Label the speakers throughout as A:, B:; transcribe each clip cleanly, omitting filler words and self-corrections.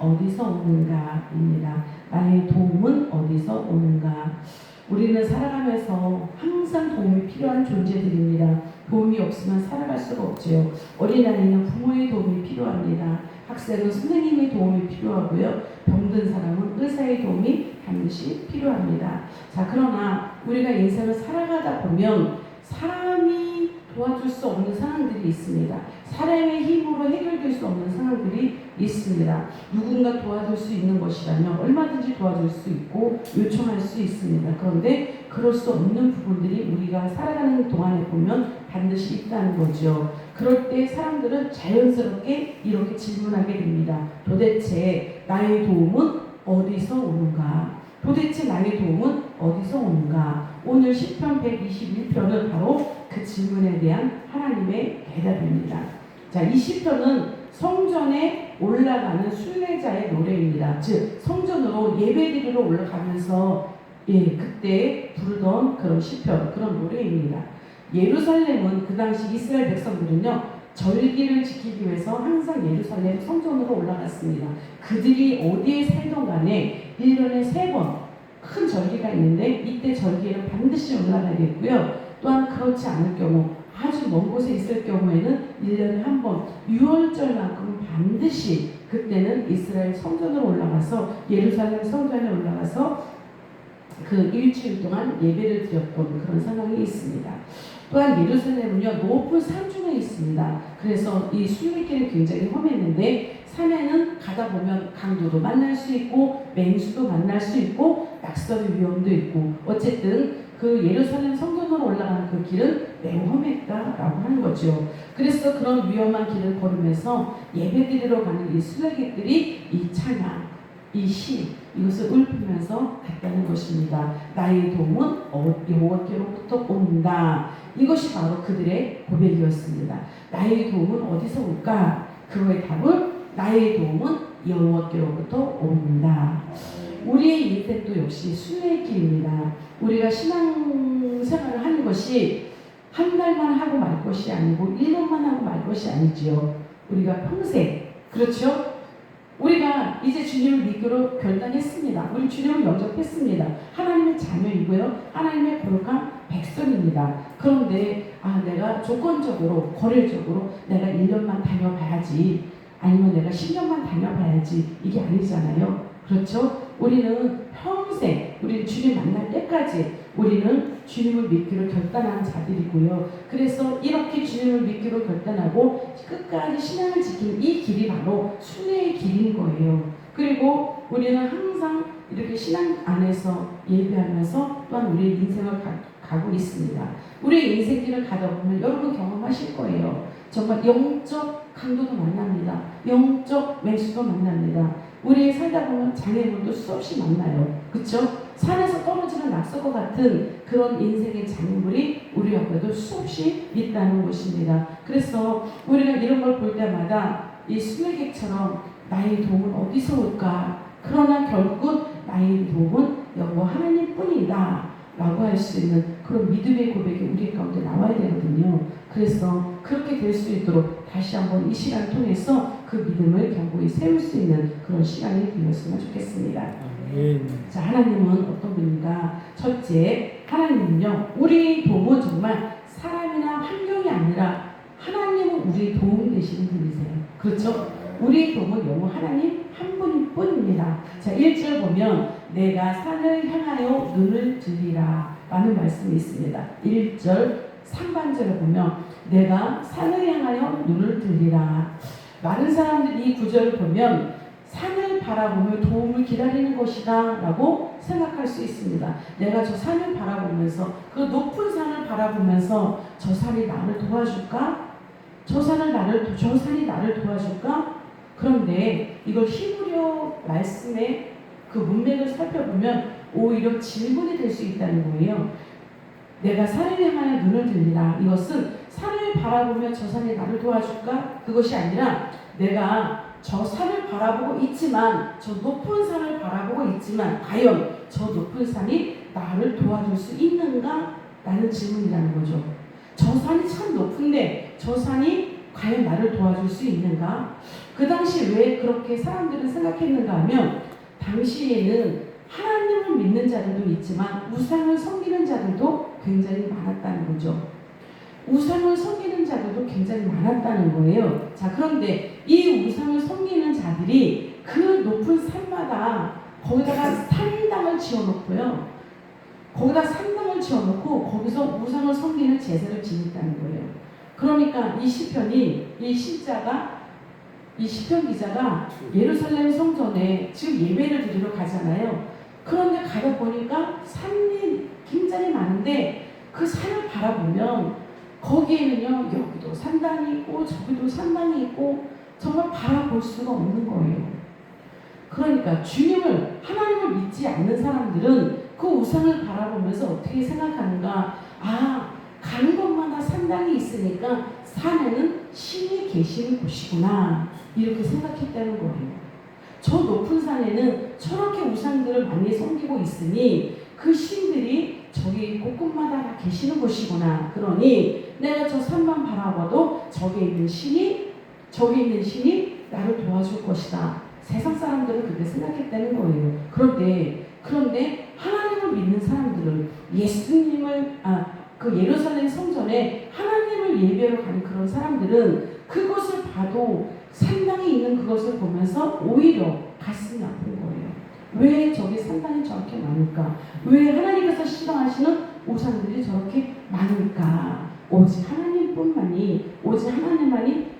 A: 어디서 오는가입니다. 나의 도움은 어디서 오는가. 우리는 살아가면서 항상 도움이 필요한 존재들입니다. 도움이 없으면 살아갈 수가 없지요. 어린아이는 부모의 도움이 필요합니다. 학생은 선생님의 도움이 필요하고요. 병든 사람은 의사의 도움이 반드시 필요합니다. 자, 그러나 우리가 인생을 살아가다 보면 사람이 도와줄 수 없는 상황들이 있습니다. 사람의 힘으로 해결될 수 없는 상황들이 있습니다. 누군가 도와줄 수 있는 것이라면 얼마든지 도와줄 수 있고 요청할 수 있습니다. 그런데 그럴 수 없는 부분들이 우리가 살아가는 동안에 보면 반드시 있다는 거죠. 그럴 때 사람들은 자연스럽게 이렇게 질문하게 됩니다. 도대체 나의 도움은 어디서 오는가? 도대체 나의 도움은 어디서 오는가? 오늘 시편 121편은 바로 그 질문에 대한 하나님의 대답입니다. 자, 이 시편은 성전에 올라가는 순례자의 노래입니다. 즉 성전으로 예배드리러 올라가면서 그때 부르던 그런 시편, 그런 노래입니다. 예루살렘은 그 당시 이스라엘 백성들은요, 절기를 지키기 위해서 항상 예루살렘 성전으로 올라갔습니다. 그들이 어디에 살던 간에 1년에 3번 큰 절기가 있는데 이때 절기에는 반드시 올라가야겠고요. 또한 그렇지 않을 경우 아주 먼 곳에 있을 경우에는 1년에 한 번 6월절만큼은 반드시 그때는 이스라엘 성전으로 올라가서 예루살렘 성전에 올라가서 그 일주일 동안 예배를 드렸던 그런 상황이 있습니다. 또한 예루살렘은요, 높은 산중에 있습니다. 그래서 이 순례길이 굉장히 험했는데 산에는 가다 보면 강도도 만날 수 있고 맹수도 만날 수 있고 낙선의 위험도 있고 어쨌든 그 예루살렘 성전으로 올라가는 그 길은 매우 험했다라고 하는 거죠. 그래서 그런 위험한 길을 걸으면서 예배드리러 가는 이 순례객들이 이 찬양, 이 시, 이것을 읊으면서 갔다는 것입니다. 나의 도움은 여호와께로부터 온다. 이것이 바로 그들의 고백이었습니다. 나의 도움은 어디서 올까? 그거의 답은 나의 도움은 여호와께로부터 온다. 우리의 인생도 역시 순례길입니다. 우리가 신앙생활을 하는 것이 한 달만 하고 말 것이 아니고 1년만 하고 말 것이 아니지요. 우리가 평생, 그렇죠? 우리가 이제 주님을 믿기로 결단했습니다. 우리 주님을 영접했습니다. 하나님의 자녀이고요. 하나님의 거룩한 백성입니다. 그런데 내가 조건적으로, 거래적으로 내가 1년만 다녀봐야지, 아니면 내가 10년만 다녀봐야지, 이게 아니잖아요. 그렇죠? 우리는 평생, 우리는 주님 만날 때까지 우리는 주님을 믿기로 결단한 자들이고요. 그래서 이렇게 주님을 믿기로 결단하고 끝까지 신앙을 지키는 이 길이 바로 순례의 길인 거예요. 그리고 우리는 항상 이렇게 신앙 안에서 예배하면서 또한 우리의 인생을 가고 있습니다. 우리의 인생길을 가다 보면 여러분 경험하실 거예요. 정말 영적 강도도 만납니다. 영적 맹수도 만납니다. 우리 살다 보면 장애물도 수없이 만나요. 그렇죠? 산에서 떨어지는 낙서과 같은 그런 인생의 장애물이 우리 옆에도 수없이 있다는 것입니다. 그래서 우리가 이런 걸 볼 때마다 이 순례객처럼 나의 도움은 어디서 올까? 그러나 결국은 나의 도움은 여호와 하나님뿐이다 라고 할 수 있는 그런 믿음의 고백이 우리 가운데 나와야 되거든요. 그래서 그렇게 될 수 있도록 다시 한번 이 시간 통해서 그 믿음을 견고히 세울 수 있는 그런 시간이 되었으면 좋겠습니다. 자, 하나님은 어떤 분인가? 첫째, 하나님은요, 우리 도움은 정말 사람이나 환경이 아니라 하나님은 우리 도움이 되시는 분이세요. 그렇죠? 우리 도움은 영원 하나님 한 분일 뿐입니다. 자, 1절 보면 내가 산을 향하여 눈을 들리라 라는 말씀이 있습니다. 1절 상반절에 보면 내가 산을 향하여 눈을 들리라. 많은 사람들이 이 구절을 보면 산을 바라보며 도움을 기다리는 것이다 라고 생각할 수 있습니다. 내가 저 산을 바라보면서, 그 높은 산을 바라보면서 저 산이 나를 도와줄까? 저 산이 나를 도와줄까? 그런데 이걸 히브리어 말씀의 그 문맥을 살펴보면 오히려 질문이 될 수 있다는 거예요. 내가 산을 향하여 눈을 들리라. 이것은 산을 바라보며 저 산이 나를 도와줄까? 그것이 아니라 내가 저 산을 바라보고 있지만, 저 높은 산을 바라보고 있지만 과연 저 높은 산이 나를 도와줄 수 있는가? 라는 질문이라는 거죠. 저 산이 참 높은데 저 산이 과연 나를 도와줄 수 있는가? 그 당시 왜 그렇게 사람들은 생각했는가 하면 당시에는 하나님을 믿는 자들도 있지만 우상을 섬기는 자들도 굉장히 많았다는 거죠. 우상을 섬기는 자들도 굉장히 많았다는 거예요. 자, 그런데 이 우상을 섬기는 자들이 그 높은 산마다 거기다가 산당을 지어놓고요. 거기다 산당을 지어놓고 거기서 우상을 섬기는 제사를 지냈다는 거예요. 그러니까 이 시편이 이 시편 기자가 예루살렘 성전에 지금 예배를 드리러 가잖아요. 그런데 가다 보니까 산이 굉장히 많은데 그 산을 바라보면 거기에는요, 여기도 산당이 있고 저기도 산당이 있고 정말 바라볼 수가 없는 거예요. 그러니까 주님을, 하나님을 믿지 않는 사람들은 그 우상을 바라보면서 어떻게 생각하는가? 아, 가는 곳마다 산당이 있으니까 산에는 신이 계시는 곳이구나, 이렇게 생각했다는 거예요. 저 높은 산에는 저렇게 우상들을 많이 섬기고 있으니 그 신들이 저기 곳곳마다 다 계시는 곳이구나. 그러니 내가 저 산만 바라봐도 저기 있는 신이 나를 도와줄 것이다. 세상 사람들은 그렇게 생각했다는 거예요. 그런데 하나님을 믿는 사람들은 그 예루살렘 성전에 하나님을 예배하러 가는 그런 사람들은 그것을 봐도 산당이 있는 그것을 보면서 오히려 가슴이 아픈 거예요. 왜 저기 산당이 저렇게 많을까? 왜 하나님께서 싫어하시는 우상들이 저렇게 많을까? 오직 하나님만이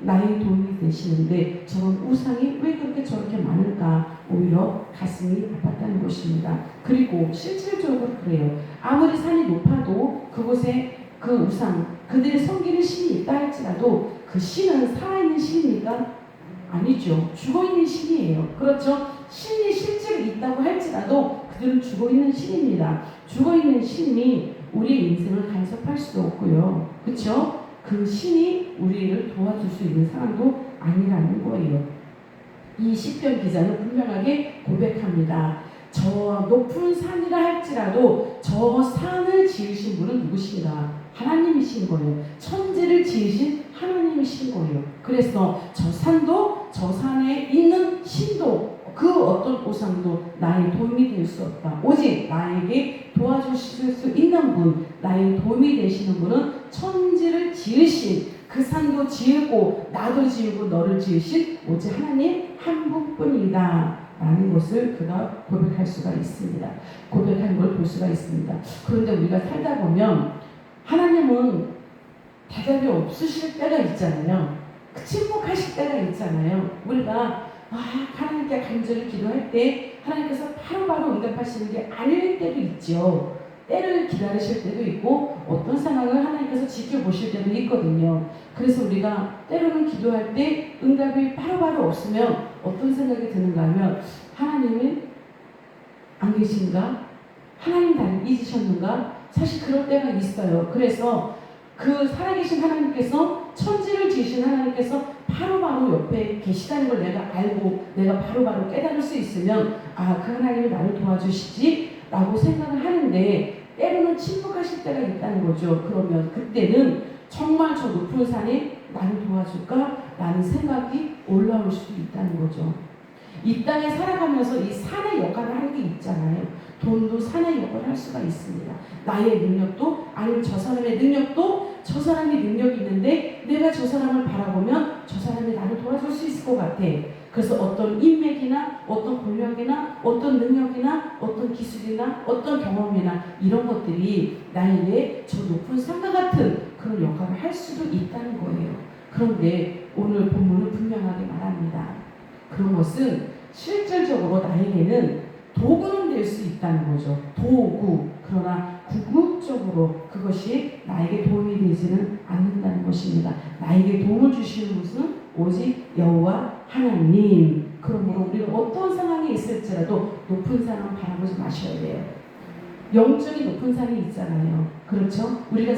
A: 나의 도움이 되시는데 저런 우상이 왜 그렇게 저렇게 많을까? 오히려 가슴이 아팠다는 것입니다. 그리고 실질적으로 그래요. 아무리 산이 높아도 그곳에 그 우상, 그들이 섬기는 신이 있다 할지라도 그 신은 살아있는 신입니까? 아니죠. 죽어있는 신이에요. 그렇죠? 신이 실제로 있다고 할지라도 그들은 죽어있는 신입니다. 죽어있는 신이 우리 인생을 간섭할 수도 없고요. 그렇죠? 그 신이 우리를 도와줄 수 있는 사람도 아니라는 거예요. 이 시편 기자는 분명하게 고백합니다. 저 높은 산이라 할지라도 저 산을 지으신 분은 누구신가? 하나님이신 거예요. 천지를 지으신 하나님이신 거예요. 그래서 저 산도, 저 산에 있는 신도, 그 어떤 우상도 나의 도움이 될 수 없다. 오직 나에게 도와주실 수 있는 분, 나의 도움이 되시는 분은 천지를 지으신, 그 산도 지으고 나도 지으고 너를 지으신 오직 하나님 한 분뿐이다 라는 것을 그가 고백할 수가 있습니다. 고백하는 걸 볼 수가 있습니다. 그런데 우리가 살다 보면 하나님은 대답이 없으실 때가 있잖아요. 침묵하실 때가 있잖아요. 우리가 하나님께 간절히 기도할 때 하나님께서 바로바로 응답하시는 게 아닐 때도 있죠. 때를 기다리실 때도 있고 어떤 상황을 하나님께서 지켜보실 때도 있거든요. 그래서 우리가 때로는 기도할 때 응답이 바로바로 없으면 어떤 생각이 드는가 하면 하나님이 안 계신가? 하나님 나를 잊으셨는가? 사실 그럴 때가 있어요. 그래서 그 살아계신 하나님께서, 천지를 지으신 하나님께서 바로바로 옆에 계시다는 걸 내가 알고 내가 바로바로 깨달을 수 있으면 그 하나님이 나를 도와주시지 라고 생각을 하는데 때로는 침묵하실 때가 있다는 거죠. 그러면 그때는 정말 저 높은 산이 나를 도와줄까? 라는 생각이 올라올 수도 있다는 거죠. 이 땅에 살아가면서 이 산의 역할을 하는 게 있잖아요. 돈도 산의 역할을 할 수가 있습니다. 나의 능력도, 아니면 저 사람의 능력도, 저 사람이 능력이 있는데 내가 저 사람을 바라보면 저 사람이 나를 도와줄 수 있을 것 같아. 그래서 어떤 인맥이나 어떤 권력이나 어떤 능력이나 어떤 기술이나 어떤 경험이나 이런 것들이 나에게 저 높은 산과 같은 그런 역할을 할 수도 있다는 거예요. 그런데 오늘 본문은 분명하게 말합니다. 그런 것은 실질적으로 나에게는 도구는 될 수 있다는 거죠. 도구. 그러나 궁극적으로 그것이 나에게 도움이 되지는 않는다는 것입니다. 나에게 도움을 주시는 것은 오직 여호와 하나님. 그러므로 우리가 어떤 상황에 있을지라도 높은 산을 바라보지 마셔야 돼요. 영적인 높은 산이 있잖아요. 그렇죠? 우리가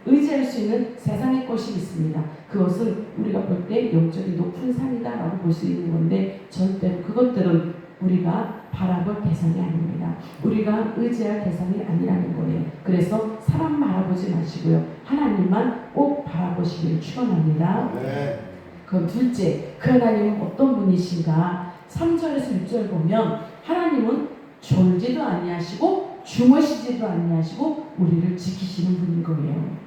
A: 의지할 수 있는 세상의 것이 있습니다. 그것은 우리가 볼 때 영적인 높은 산이다 라고 볼 수 있는 건데 절대로 그것들은 우리가 바라볼 대상이 아닙니다. 우리가 의지할 대상이 아니라는 거예요. 그래서 사람 바라보지 마시고요. 하나님만 꼭 바라보시기를 축원합니다.
B: 네.
A: 그럼 둘째, 그 하나님은 어떤 분이신가? 3절에서 6절 보면 하나님은 졸지도 아니하시고 주무시지도 아니하시고 우리를 지키시는 분인 거예요.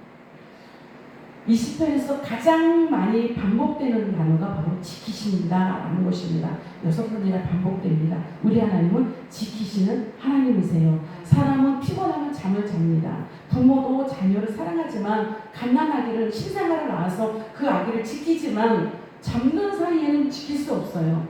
A: 이 시편에서 가장 많이 반복되는 단어가 바로 지키신다라는 것입니다. 6번이나 반복됩니다. 우리 하나님은 지키시는 하나님이세요. 사람은 피곤하면 잠을 잡니다. 부모도 자녀를 사랑하지만 갓난아기를 신생아를 낳아서 그 아기를 지키지만 잠든 사이에는 지킬 수 없어요.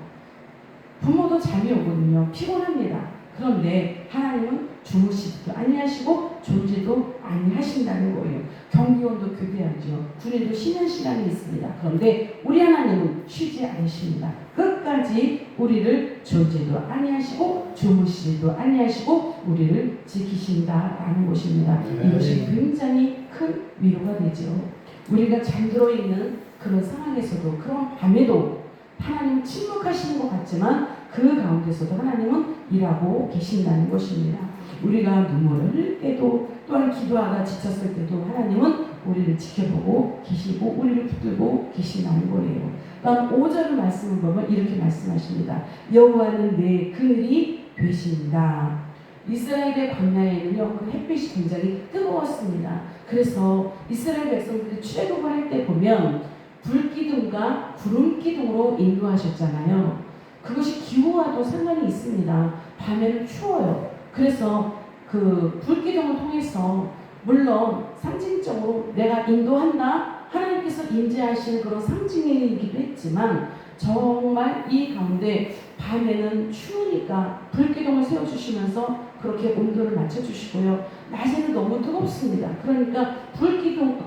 A: 부모도 잠이 오거든요. 피곤합니다. 그런데 하나님은 주무시지도 아니하시고 졸지도 아니하신다는 거예요. 경비원도 교대하죠. 군인도 쉬는 시간이 있습니다. 그런데 우리 하나님은 쉬지 않으십니다. 끝까지 우리를 졸지도 아니하시고 주무시지도 아니하시고 우리를 지키신다라는 것입니다. 이것이 굉장히 큰 위로가 되죠. 우리가 잠들어 있는 그런 상황에서도 그런 밤에도 하나님 침묵하시는 것 같지만 그 가운데서도 하나님은 일하고 계신다는 것입니다. 우리가 눈물을 흘릴 때도 또한 기도하다 지쳤을 때도 하나님은 우리를 지켜보고 계시고 우리를 붙들고 계신다는 거예요. 그러니까 5절 말씀을 보면 이렇게 말씀하십니다. 여호와는 내 그늘이 되십니다. 이스라엘의 광야에는요 그 햇빛이 굉장히 뜨거웠습니다. 그래서 이스라엘 백성들이 출애굽을 할 때 보면 불기둥과 구름기둥으로 인도하셨잖아요. 그것이 기후와도 상관이 있습니다. 밤에는 추워요. 그래서 그 불기둥을 통해서 물론 상징적으로 내가 인도한다 하나님께서 임재하시는 그런 상징이기도 했지만 정말 이 가운데 밤에는 추우니까 불기둥을 세워주시면서 그렇게 온도를 맞춰주시고요. 낮에는 너무 뜨겁습니다. 그러니까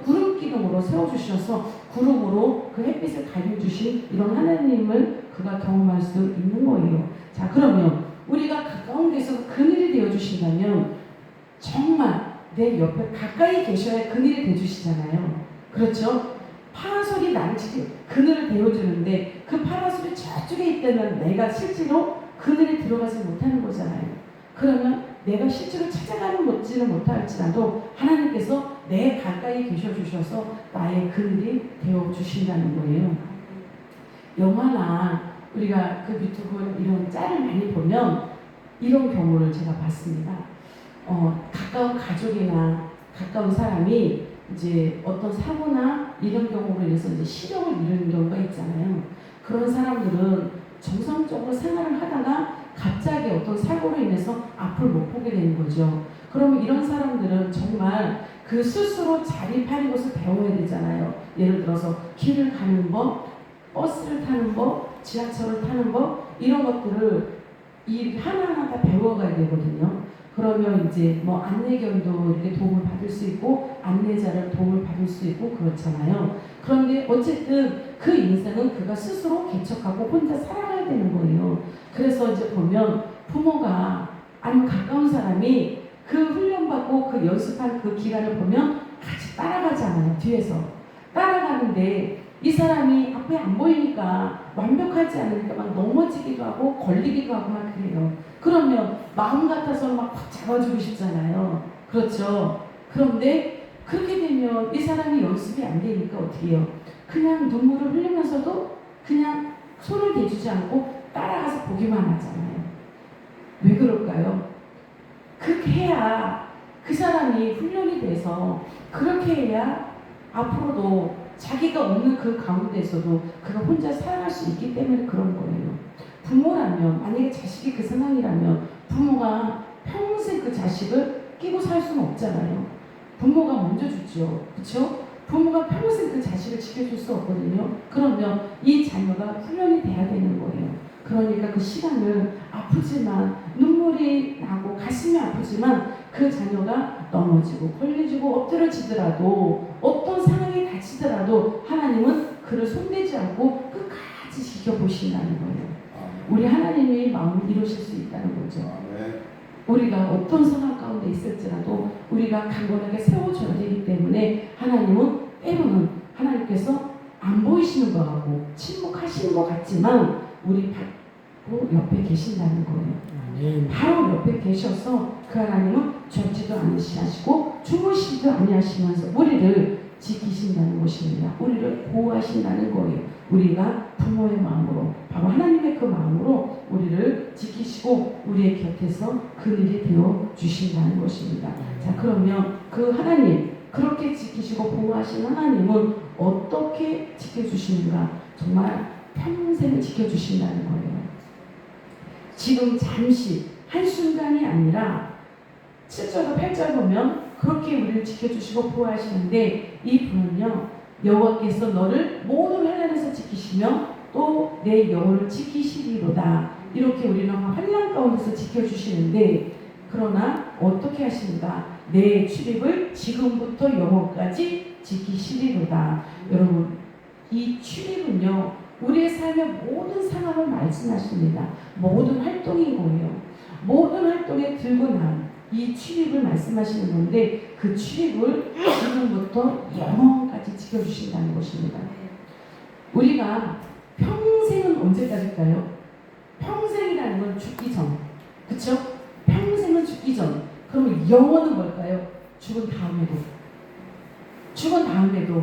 A: 구름기둥으로 세워주셔서 구름으로 그 햇빛을 가려주신 이런 하나님을 그가 경험할 수 있는 거예요. 자, 그러면 우리가 가까운 데서 그늘이 되어주신다면 정말 내 옆에 가까이 계셔야 그늘이 되어주시잖아요. 그렇죠? 파라솔이 난지 그늘을 데워주는데 그 파라솔이 저쪽에 있다면 내가 실제로 그늘에 들어가지 못하는 거잖아요. 그러면 내가 실제로 찾아가지는 못할지라도 하나님께서 내 가까이 계셔주셔서 나의 그늘이 되어주신다는 거예요. 영화나 우리가 그 유튜브 이런 짤을 많이 보면 이런 경우를 제가 봤습니다. 가까운 가족이나 가까운 사람이 이제 어떤 사고나 이런 경우로 인해서 이제 시력을 잃는 경우가 있잖아요. 그런 사람들은 정상적으로 생활을 하다가 갑자기 어떤 사고로 인해서 앞을 못 보게 되는 거죠. 그러면 이런 사람들은 정말 그 스스로 자립하는 것을 배워야 되잖아요. 예를 들어서 길을 가는 법, 버스를 타는 법, 지하철을 타는 법 이런 것들을 이 하나하나 다 배워가야 되거든요. 그러면 이제 뭐 안내견도 이렇게 도움을 받을 수 있고 안내자를 도움을 받을 수 있고 그렇잖아요. 그런데 어쨌든 그 인생은 그가 스스로 개척하고 혼자 살아가야 되는 거예요. 그래서 이제 보면 부모가 아니면 가까운 사람이 그 훈련받고 그 연습한 그 기간을 보면 같이 따라가잖아요. 뒤에서 따라가는데 이 사람이 앞에 안 보이니까 완벽하지 않으니까 막 넘어지기도 하고 걸리기도 하고 막 그래요. 그러면 마음 같아서 막 확 잡아주고 싶잖아요. 그렇죠? 그런데 그렇게 되면 이 사람이 연습이 안 되니까 어떻게 해요? 그냥 눈물을 흘리면서도 그냥 손을 대주지 않고 따라가서 보기만 하잖아요. 왜 그럴까요? 그렇게 해야 그 사람이 훈련이 돼서 그렇게 해야 앞으로도 자기가 없는 그 가운데서도 그가 혼자 살아갈 수 있기 때문에 그런 거예요. 부모라면 만약에 자식이 그 상황이라면 부모가 평생 그 자식을 끼고 살 수는 없잖아요. 부모가 먼저 주죠. 그렇죠? 부모가 평생 그 자식을 지켜줄 수 없거든요. 그러면 이 자녀가 훈련이 돼야 되는 거예요. 그러니까 그 시간을 아프지만 눈물이 나고 가슴이 아프지만 그 자녀가 넘어지고 걸리지고 엎드려지더라도 어떤 상황에 닥치더라도 하나님은 그를 손대지 않고 끝까지 지켜보신다는 거예요. 우리 하나님의 마음을 이루실 수 있다는 거죠. 우리가 어떤 상황 가운데 있을지라도 우리가 강건하게 세워줘야 되기 때문에 하나님은 때로는 하나님께서 안 보이시는 것 같고 침묵하시는 것 같지만 우리 바로 옆에 계신다는 거예요. 바로 옆에 계셔서 그 하나님은 졸지도 않으시고 주무시지도 아니하시면서 우리를 지키신다는 것입니다. 우리를 보호하신다는 거예요. 우리가 부모의 마음으로 바로 하나님의 그 마음으로 우리를 지키시고 우리의 곁에서 그늘이 되어 주신다는 것입니다. 자, 그러면 그 하나님, 그렇게 지키시고 보호하신 하나님은 어떻게 지켜주시는가? 정말 평생을 지켜주신다는 거예요. 지금 잠시 한순간이 아니라 7절과 8절 보면 그렇게 우리를 지켜주시고 보호하시는데, 이 분은요, 여호와께서 너를 모든 환난에서 지키시며 또 내 영혼을 지키시리로다. 이렇게 우리는 환난 가운데서 지켜주시는데, 그러나 어떻게 하시는가? 내 출입을 지금부터 영원까지 지키시리로다. 여러분, 이 출입은요, 우리의 삶의 모든 상황을 말씀하십니다. 모든 활동인 거예요. 모든 활동에 들고 난 이 출입을 말씀하시는 건데, 그 출입을 지금부터 영원까지 지켜주신다는 것입니다. 우리가 평생은 언제까지일까요? 평생이라는 건 죽기 전, 그쵸? 평생은 죽기 전. 그러면 영원은 뭘까요? 죽은 다음에도. 죽은 다음에도.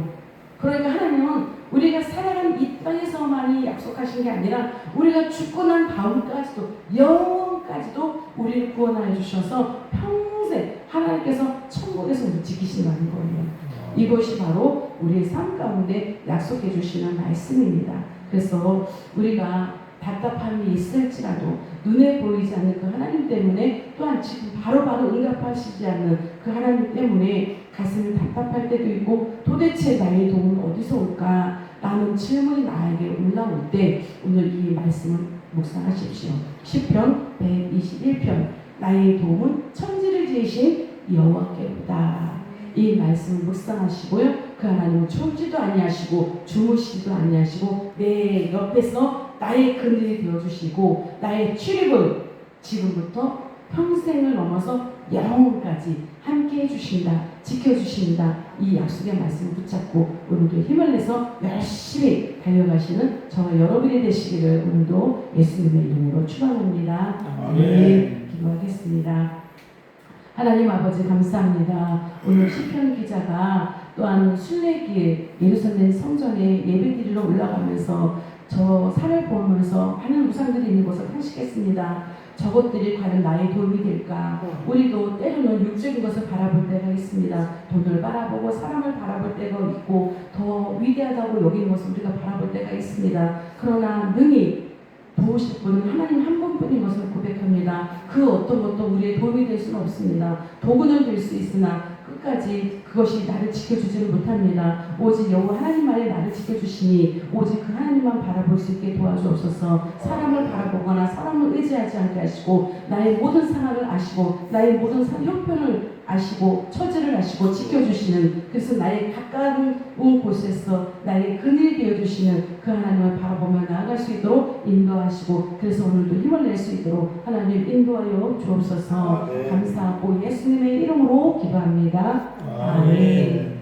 A: 그러니까 하나님은 우리가 살아가는 이 땅에서만이 약속하신 게 아니라 우리가 죽고 난 다음까지도, 영원까지도 우리를 구원하여 주셔서 평생 하나님께서 천국에서 우리 지키신다는 거예요. 이것이 바로 우리의 삶 가운데 약속해 주시는 말씀입니다. 그래서 우리가 답답함이 있을지라도 눈에 보이지 않는 그 하나님 때문에, 또한 지금 바로바로 응답하시지 않는 그 하나님 때문에 가슴이 답답할 때도 있고, 도대체 나의 도움은 어디서 올까? 라는 질문이 나에게 올라올 때 오늘 이 말씀을 묵상하십시오. 시편 121편, 나의 도움은 천지를 지으신 여호와께로다. 이 말씀을 묵상하시고요, 그 하나님은 졸지도 아니하시고 주무시지도 아니하시고 내 옆에서 나의 그늘이 되어주시고 나의 출입을 지금부터 평생을 넘어서 영원까지 함께 해주신다, 지켜주신다. 이 약속의 말씀을 붙잡고 오늘도 힘을 내서 열심히 달려가시는 저와 여러분이 되시기를 오늘도 예수님의 이름으로 축원합니다. 네, 기도하겠습니다. 하나님 아버지 감사합니다. 오늘 시편 기자가 또한 순례길 예루살렘 성전에 예배드리러 올라가면서 저 산을 보면서 많은 우상들이 있는 곳을 탄식했습니다. 저것들이 과연 나의 도움이 될까? 우리도 때로는 육적인 것을 바라볼 때가 있습니다. 돈을 바라보고 사람을 바라볼 때가 있고 더 위대하다고 여기는 것을 우리가 바라볼 때가 있습니다. 그러나 능히 도우실 분은 하나님 한 분뿐인 것을 고백합니다. 그 어떤 것도 우리의 도움이 될 수는 없습니다. 도구는 될 수 있으나 끝까지 그것이 나를 지켜주지를 못합니다. 오직 여호와 하나님만이 나를 지켜주시니 오직 그 하나님만 바라볼 수 있게 도와주옵소서. 사람을 바라보거나 사람을 의지하지 않게 하시고 나의 모든 상황을 아시고 나의 모든 형편을 아시고 처지를 아시고 지켜주시는, 그래서 나의 가까운 곳에서 나의 그늘이 되어주시는 그 하나님을 바라보며 나아갈 수 있도록 인도하시고, 그래서 오늘도 힘을 낼 수 있도록 하나님 인도하여 주옵소서. 감사하고 예수님의 이름으로 기도합니다. 아멘.